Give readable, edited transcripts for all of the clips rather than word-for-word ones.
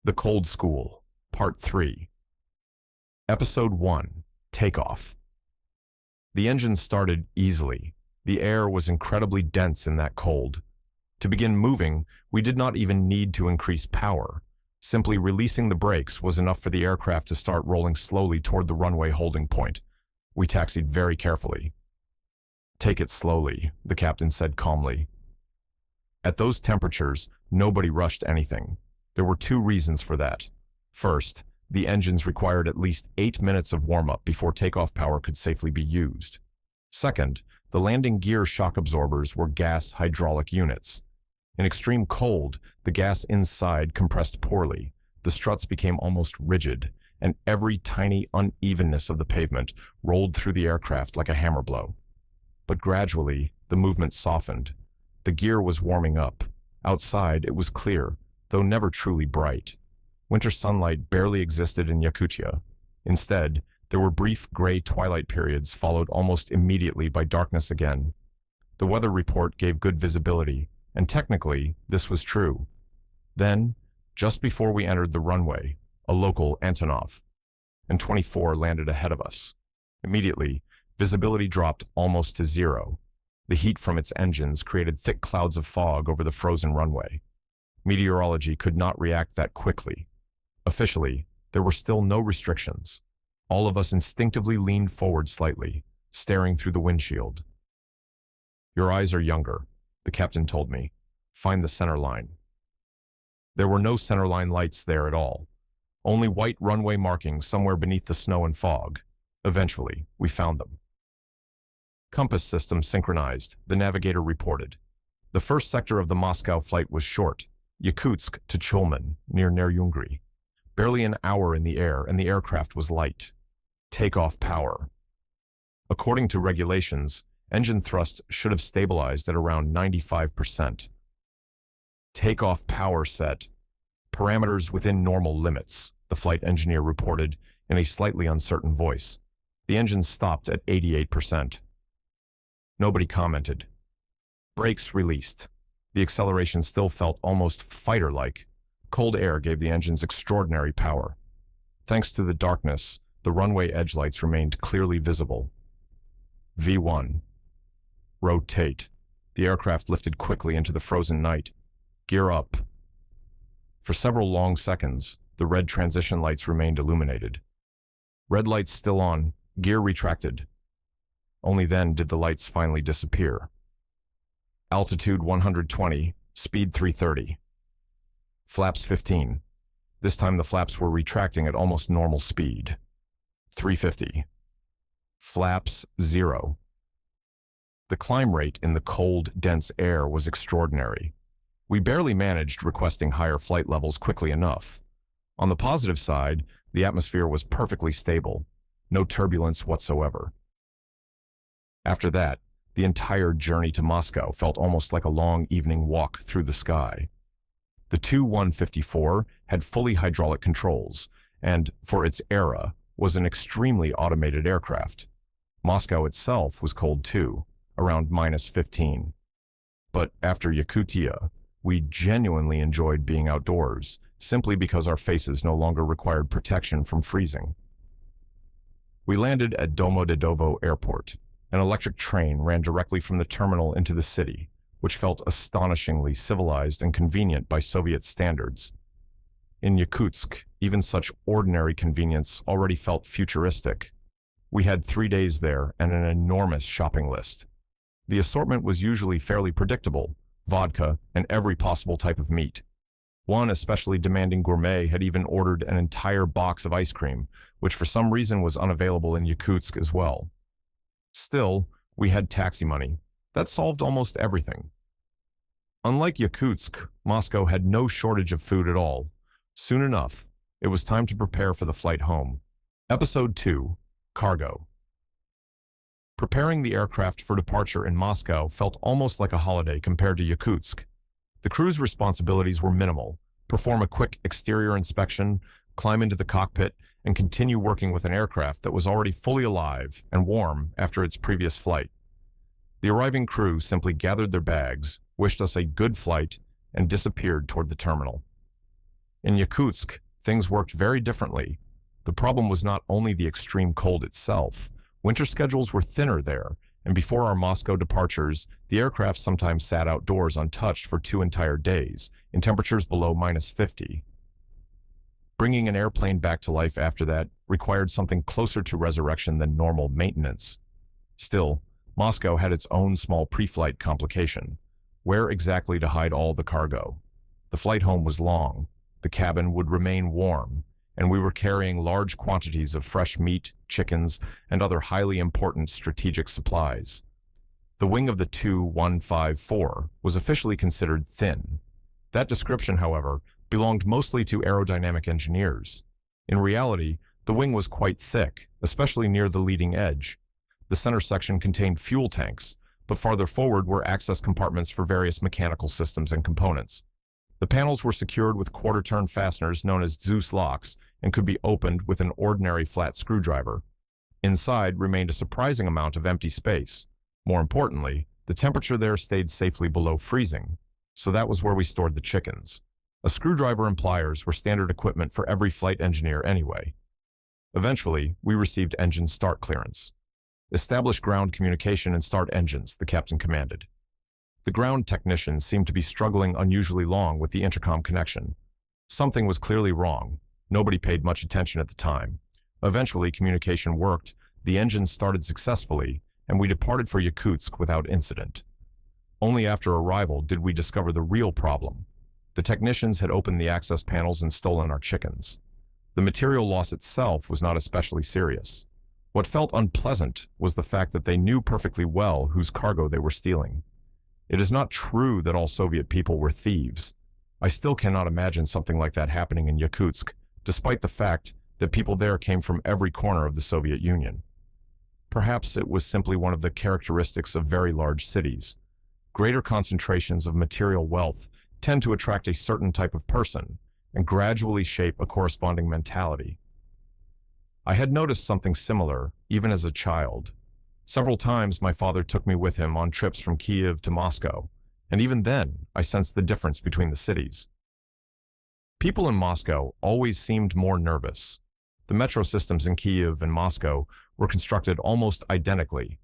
The Cold School, Part 3. Episode 1, Takeoff. The engine started easily. The air was incredibly dense in that cold. To begin moving, we did not even need to increase power. Simply releasing the brakes was enough for the aircraft to start rolling slowly toward the runway holding point. We taxied very carefully. "Take it slowly," the captain said calmly. At those temperatures, nobody rushed anything. There were two reasons for that. First, the engines required at least 8 minutes of warm-up before takeoff power could safely be used. Second, the landing gear shock absorbers were gas hydraulic units. In extreme cold, the gas inside compressed poorly, the struts became almost rigid, and every tiny unevenness of the pavement rolled through the aircraft like a hammer blow. But gradually, the movement softened. The gear was warming up. Outside, it was clear, though never truly bright. Winter sunlight barely existed in Yakutia. Instead, there were brief gray twilight periods followed almost immediately by darkness again. The weather report gave good visibility, and technically, this was true. Then, just before we entered the runway, a local Antonov An-24 landed ahead of us. Immediately, visibility dropped almost to zero. The heat from its engines created thick clouds of fog over the frozen runway. Meteorology could not react that quickly. Officially, there were still no restrictions. All of us instinctively leaned forward slightly, staring through the windshield. "Your eyes are younger," the captain told me. "Find the center line." There were no center line lights there at all. Only white runway markings somewhere beneath the snow and fog. Eventually, we found them. "Compass system synchronized," the navigator reported. The first sector of the Moscow flight was short, Yakutsk to Chulman, near Neryungri. Barely an hour in the air, and the aircraft was light. Takeoff power. According to regulations, engine thrust should have stabilized at around 95%. Takeoff power set. Parameters within normal limits, the flight engineer reported in a slightly uncertain voice. The engine stopped at 88%. Nobody commented. Brakes released. The acceleration still felt almost fighter-like. Cold air gave the engines extraordinary power. Thanks to the darkness, the runway edge lights remained clearly visible. V1. Rotate. The aircraft lifted quickly into the frozen night. Gear up. For several long seconds, the red transition lights remained illuminated. Red lights still on, gear retracted. Only then did the lights finally disappear. Altitude 120, speed 330. Flaps 15. This time the flaps were retracting at almost normal speed. 350. Flaps 0. The climb rate in the cold, dense air was extraordinary. We barely managed requesting higher flight levels quickly enough. On the positive side, the atmosphere was perfectly stable. No turbulence whatsoever. After that, the entire journey to Moscow felt almost like a long evening walk through the sky. The Tu-154 had fully hydraulic controls, and, for its era, was an extremely automated aircraft. Moscow itself was cold too, around -15. But after Yakutia, we genuinely enjoyed being outdoors, simply because our faces no longer required protection from freezing. We landed at Domodedovo Airport. An electric train ran directly from the terminal into the city, which felt astonishingly civilized and convenient by Soviet standards. In Yakutsk, even such ordinary convenience already felt futuristic. We had 3 days there and an enormous shopping list. The assortment was usually fairly predictable: vodka and every possible type of meat. One especially demanding gourmet had even ordered an entire box of ice cream, which for some reason was unavailable in Yakutsk as well. Still, we had taxi money. That solved almost everything. Unlike Yakutsk, Moscow had no shortage of food at all. Soon enough, it was time to prepare for the flight home. Episode 2, Cargo. Preparing the aircraft for departure in Moscow felt almost like a holiday compared to Yakutsk. The crew's responsibilities were minimal: perform a quick exterior inspection, climb into the cockpit, and continue working with an aircraft that was already fully alive and warm after its previous flight. The arriving crew simply gathered their bags, wished us a good flight, and disappeared toward the terminal. In Yakutsk, things worked very differently. The problem was not only the extreme cold itself. Winter schedules were thinner there, and before our Moscow departures, the aircraft sometimes sat outdoors untouched for 2 entire days, in temperatures below -50. Bringing an airplane back to life after that required something closer to resurrection than normal maintenance. Still, Moscow had its own small pre-flight complication. Where exactly to hide all the cargo? The flight home was long, the cabin would remain warm, and we were carrying large quantities of fresh meat, chickens, and other highly important strategic supplies. The wing of the Tu-154 was officially considered thin. That description, however, belonged mostly to aerodynamic engineers. In reality, the wing was quite thick, especially near the leading edge. The center section contained fuel tanks, but farther forward were access compartments for various mechanical systems and components. The panels were secured with quarter-turn fasteners known as Zeus locks and could be opened with an ordinary flat screwdriver. Inside remained a surprising amount of empty space. More importantly, the temperature there stayed safely below freezing, so that was where we stored the chickens. A screwdriver and pliers were standard equipment for every flight engineer anyway. Eventually, we received engine start clearance. Establish ground communication and start engines, the captain commanded. The ground technician seemed to be struggling unusually long with the intercom connection. Something was clearly wrong. Nobody paid much attention at the time. Eventually, communication worked, the engines started successfully, and we departed for Yakutsk without incident. Only after arrival did we discover the real problem. The technicians had opened the access panels and stolen our chickens. The material loss itself was not especially serious. What felt unpleasant was the fact that they knew perfectly well whose cargo they were stealing. It is not true that all Soviet people were thieves. I still cannot imagine something like that happening in Yakutsk, despite the fact that people there came from every corner of the Soviet Union. Perhaps it was simply one of the characteristics of very large cities. Greater concentrations of material wealth tend to attract a certain type of person and gradually shape a corresponding mentality. I had noticed something similar even as a child. Several times my father took me with him on trips from Kiev to Moscow, and even then I sensed the difference between the cities. People in Moscow always seemed more nervous. The metro systems in Kiev and Moscow were constructed almost identically,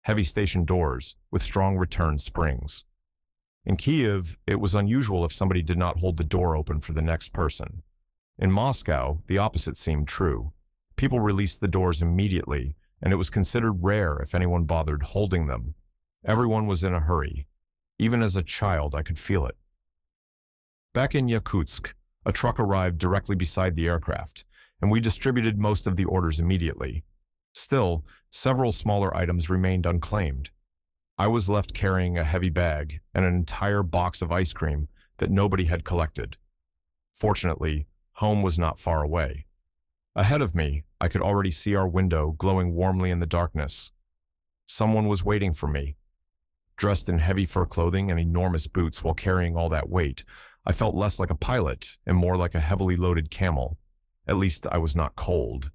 heavy station doors with strong return springs. In Kiev, it was unusual if somebody did not hold the door open for the next person. In Moscow, the opposite seemed true. People released the doors immediately, and it was considered rare if anyone bothered holding them. Everyone was in a hurry. Even as a child, I could feel it. Back in Yakutsk, a truck arrived directly beside the aircraft, and we distributed most of the orders immediately. Still, several smaller items remained unclaimed. I was left carrying a heavy bag and an entire box of ice cream that nobody had collected. Fortunately, home was not far away. Ahead of me, I could already see our window glowing warmly in the darkness. Someone was waiting for me. Dressed in heavy fur clothing and enormous boots while carrying all that weight, I felt less like a pilot and more like a heavily loaded camel. At least I was not cold.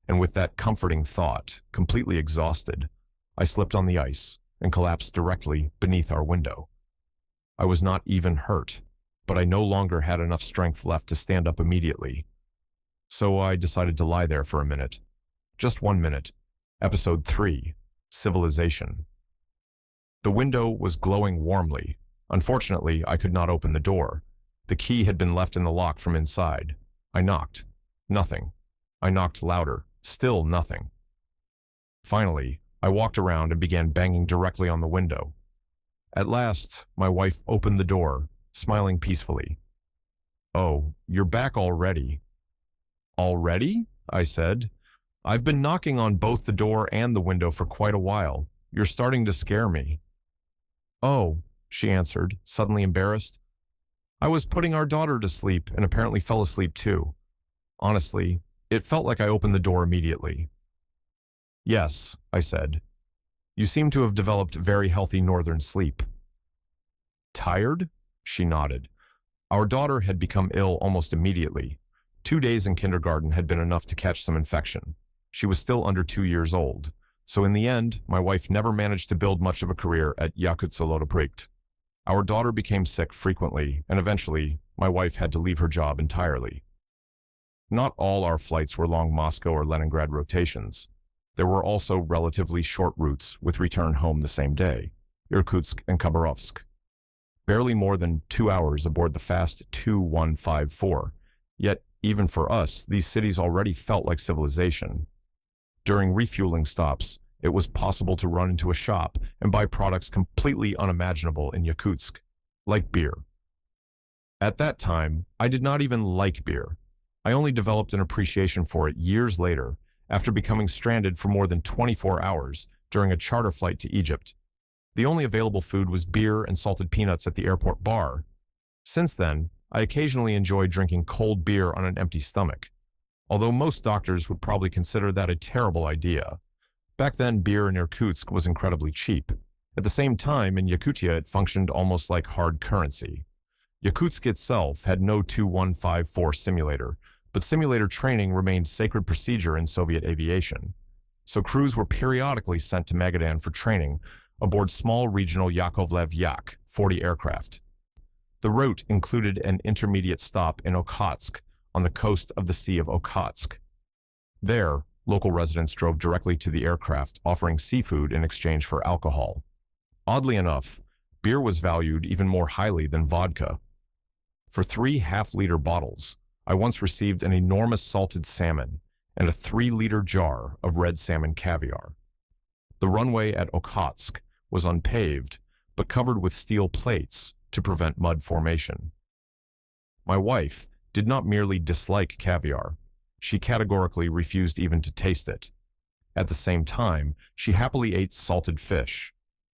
And with that comforting thought, completely exhausted, I slipped on the ice and collapsed directly beneath our window. I was not even hurt, but I no longer had enough strength left to stand up immediately. So I decided to lie there for a minute. Just 1 minute. Episode 3, Civilization. The window was glowing warmly. Unfortunately, I could not open the door. The key had been left in the lock from inside. I knocked. Nothing. I knocked louder. Still nothing. Finally, I walked around and began banging directly on the window. At last, my wife opened the door, smiling peacefully. "Oh, you're back already." "Already?" I said. "I've been knocking on both the door and the window for quite a while. You're starting to scare me." "Oh," she answered, suddenly embarrassed. "I was putting our daughter to sleep and apparently fell asleep too. Honestly, it felt like I opened the door immediately." "Yes," I said. "You seem to have developed very healthy northern sleep." "Tired?" She nodded. Our daughter had become ill almost immediately. 2 days in kindergarten had been enough to catch some infection. She was still under 2 years old, so in the end, my wife never managed to build much of a career at Yakutsk. Our daughter became sick frequently, and eventually, my wife had to leave her job entirely. Not all our flights were long Moscow or Leningrad rotations. There were also relatively short routes with return home the same day, Irkutsk and Khabarovsk. Barely more than 2 hours aboard the fast 2154, yet even for us, these cities already felt like civilization. During refueling stops, it was possible to run into a shop and buy products completely unimaginable in Yakutsk, like beer. At that time, I did not even like beer. I only developed an appreciation for it years later, after becoming stranded for more than 24 hours during a charter flight to Egypt. The only available food was beer and salted peanuts at the airport bar. Since then, I occasionally enjoy drinking cold beer on an empty stomach, although most doctors would probably consider that a terrible idea. Back then, beer in Irkutsk was incredibly cheap. At the same time, in Yakutia, it functioned almost like hard currency. Yakutsk itself had no 2154 simulator, but simulator training remained sacred procedure in Soviet aviation. So crews were periodically sent to Magadan for training aboard small regional Yakovlev Yak 40 aircraft. The route included an intermediate stop in Okhotsk on the coast of the Sea of Okhotsk. There, local residents drove directly to the aircraft, offering seafood in exchange for alcohol. Oddly enough, beer was valued even more highly than vodka. For 3 half-liter bottles, I once received an enormous salted salmon and a 3-liter jar of red salmon caviar. The runway at Okhotsk was unpaved, but covered with steel plates to prevent mud formation. My wife did not merely dislike caviar. She categorically refused even to taste it. At the same time, she happily ate salted fish.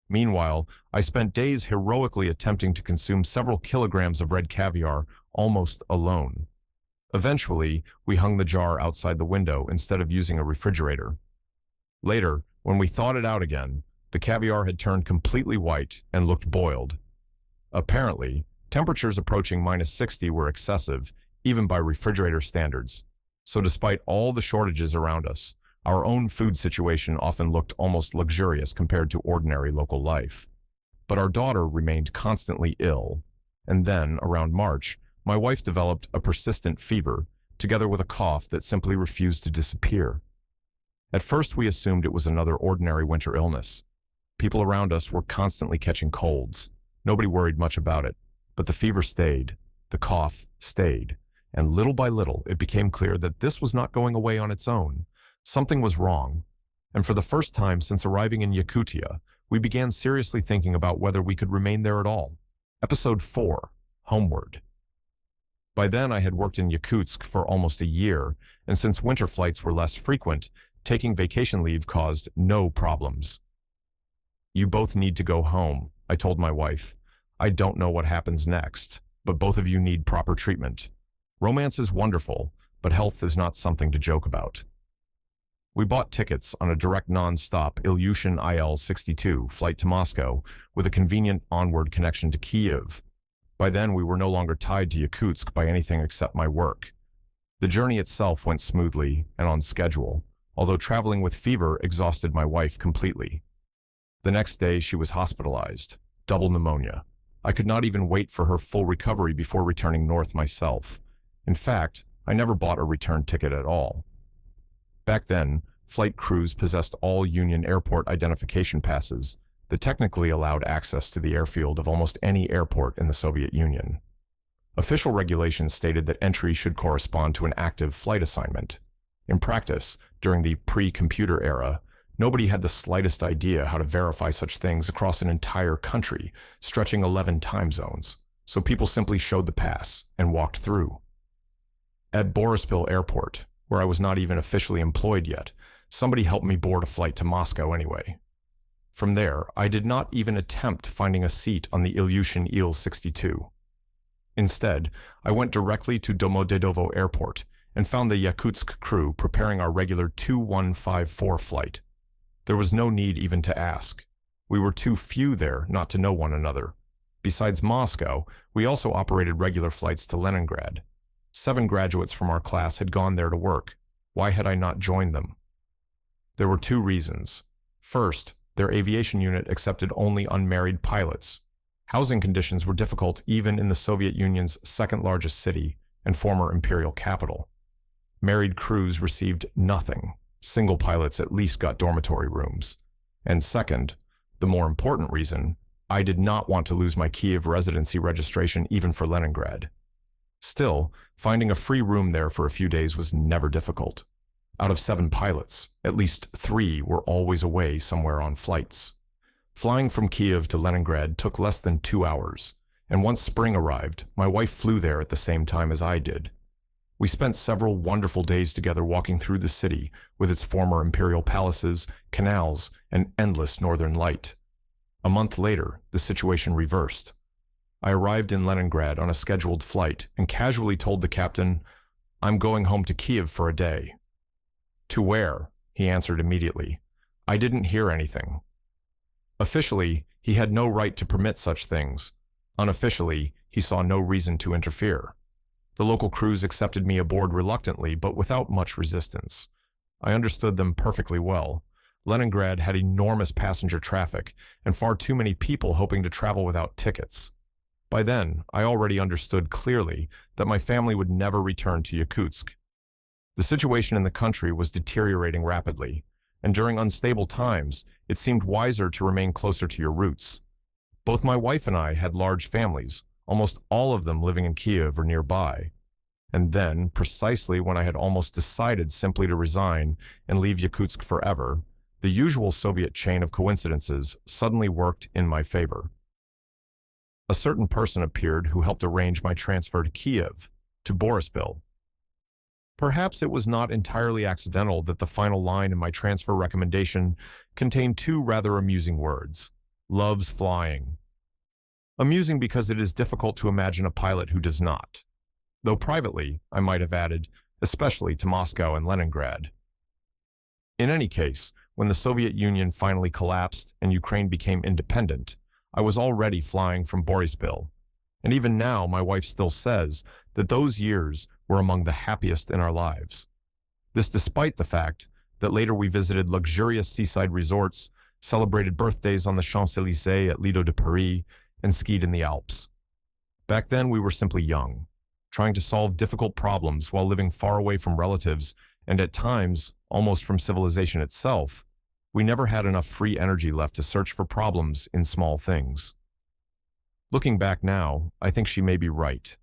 Meanwhile, I spent days heroically attempting to consume several kilograms of red caviar almost alone. Eventually, we hung the jar outside the window instead of using a refrigerator. Later, when we thawed it out again, the caviar had turned completely white and looked boiled. Apparently, temperatures approaching -60 were excessive, even by refrigerator standards. So despite all the shortages around us, our own food situation often looked almost luxurious compared to ordinary local life. But our daughter remained constantly ill, and then, around March, my wife developed a persistent fever, together with a cough that simply refused to disappear. At first, we assumed it was another ordinary winter illness. People around us were constantly catching colds. Nobody worried much about it, but the fever stayed, the cough stayed, and little by little, it became clear that this was not going away on its own. Something was wrong, and for the first time since arriving in Yakutia, we began seriously thinking about whether we could remain there at all. Episode 4, Homeward. By then, I had worked in Yakutsk for almost a year, and since winter flights were less frequent, taking vacation leave caused no problems. "You both need to go home," I told my wife. "I don't know what happens next, but both of you need proper treatment. Romance is wonderful, but health is not something to joke about." We bought tickets on a direct non-stop Ilyushin IL-62 flight to Moscow with a convenient onward connection to Kiev. By then, we were no longer tied to Yakutsk by anything except my work. The journey itself went smoothly and on schedule, although traveling with fever exhausted my wife completely. The next day, she was hospitalized, double pneumonia. I could not even wait for her full recovery before returning north myself. In fact, I never bought a return ticket at all. Back then, flight crews possessed all Union Airport identification passes that technically allowed access to the airfield of almost any airport in the Soviet Union. Official regulations stated that entry should correspond to an active flight assignment. In practice, during the pre-computer era, nobody had the slightest idea how to verify such things across an entire country, stretching 11 time zones, so people simply showed the pass and walked through. At Borispil Airport, where I was not even officially employed yet, somebody helped me board a flight to Moscow anyway. From there, I did not even attempt finding a seat on the Ilyushin Il-62. Instead, I went directly to Domodedovo Airport and found the Yakutsk crew preparing our regular 2154 flight. There was no need even to ask. We were too few there not to know one another. Besides Moscow, we also operated regular flights to Leningrad. 7 graduates from our class had gone there to work. Why had I not joined them? There were 2 reasons. First, their aviation unit accepted only unmarried pilots. Housing conditions were difficult even in the Soviet Union's second-largest city and former imperial capital. Married crews received nothing. Single pilots at least got dormitory rooms. And second, the more important reason, I did not want to lose my Kiev residency registration even for Leningrad. Still, finding a free room there for a few days was never difficult. Out of 7 pilots, at least 3 were always away somewhere on flights. Flying from Kiev to Leningrad took less than 2 hours, and once spring arrived, my wife flew there at the same time as I did. We spent several wonderful days together walking through the city with its former imperial palaces, canals, and endless northern light. A month later, the situation reversed. I arrived in Leningrad on a scheduled flight and casually told the captain, "I'm going home to Kiev for a day." "To where?" he answered immediately. I didn't hear anything. Officially, he had no right to permit such things. Unofficially, he saw no reason to interfere. The local crews accepted me aboard reluctantly, but without much resistance. I understood them perfectly well. Leningrad had enormous passenger traffic and far too many people hoping to travel without tickets. By then, I already understood clearly that my family would never return to Yakutsk. The situation in the country was deteriorating rapidly, and during unstable times, it seemed wiser to remain closer to your roots. Both my wife and I had large families, almost all of them living in Kiev or nearby. And then, precisely when I had almost decided simply to resign and leave Yakutsk forever, the usual Soviet chain of coincidences suddenly worked in my favor. A certain person appeared who helped arrange my transfer to Kiev, to Borispil. Perhaps it was not entirely accidental that the final line in my transfer recommendation contained 2 rather amusing words: "Loves flying." Amusing because it is difficult to imagine a pilot who does not. Though privately, I might have added, especially to Moscow and Leningrad. In any case, when the Soviet Union finally collapsed and Ukraine became independent, I was already flying from Borispil. And even now, my wife still says that those years were among the happiest in our lives. This despite the fact that later we visited luxurious seaside resorts, celebrated birthdays on the Champs-Élysées at Lido de Paris, and skied in the Alps. Back then, we were simply young, trying to solve difficult problems while living far away from relatives, and at times, almost from civilization itself. We never had enough free energy left to search for problems in small things. Looking back now, I think she may be right.